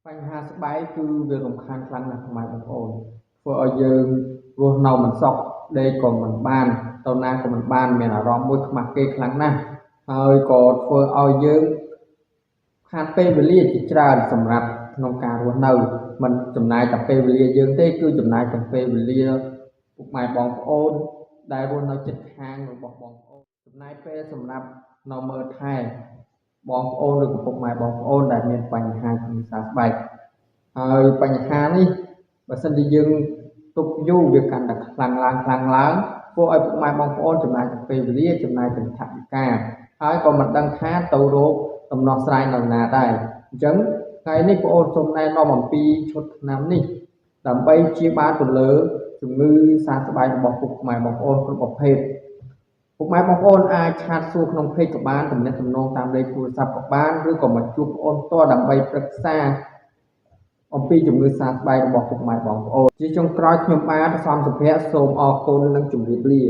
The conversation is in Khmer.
បញ្ហាស្បែកគឺវារំខានខ្លាំងណាស់ខ្មែរបងប្អូនធ្វើឲ្យយើងរស់នៅមិនសុខដេកក៏មិនបានទៅណាក៏មិនបានមានអារម្មណ៍មួយខ្មាស់គេខ្លាំងណាស់ហើយក៏ធ្វើឲ្យយើងខាតពេលវេលាជាច្រើនសម្រាប់ក្នុងការរស់នៅមិនចំណាយតែពេលវេលាយើងទេគឺចំណាយទាំងពេលវេលាពុកម៉ែបងប្អូនដែលរស់នៅជិតខាងរបស់បងប្អូនចំណាយពេលសម្រាប់នៅមើលថែបងប្អូនឬពុកម៉ែបងប្អូនដែលមានបញ្ហាជំងឺសើស្បែកហើយបញ្ហានេះបើសិនជាយើងទុកយូរវាកាន់តែខ្លាំងឡើងធ្វើឲ្យពុកម៉ែបងប្អូនចំណាយទាំងពេលវេលាចំណាយទាំងថវិកាហើយក៏មិនដឹងថាទៅរកដំណោះស្រាយនៅណាដែរអញ្ចឹងថ្ងៃនេះបងប្អូនសូមណែនាំអំពីឈុតថ្នាំនេះដើម្បីព្យាបាលទៅលើជំងឺសើស្បែករបស់ពុកម៉ែបងប្អូនគ្រប់ប្រភេទពុកម៉ែបងប្អូនអាចឆាតសួរក្នុងเพจក៏បានទំនាក់ទំនងតាមលេខទូរស័ព្ទក៏បានឬក៏មកជួបបងប្អូនផ្ទាល់ដើម្បីប្រឹក្សាអំពីជំងឺសើស្បែករបស់ពុកម៉ែបងប្អូនជាចុងក្រោយខ្ញុំបាទសំសុភ័ក្រសូមអរគុណនិងជម្រាបលា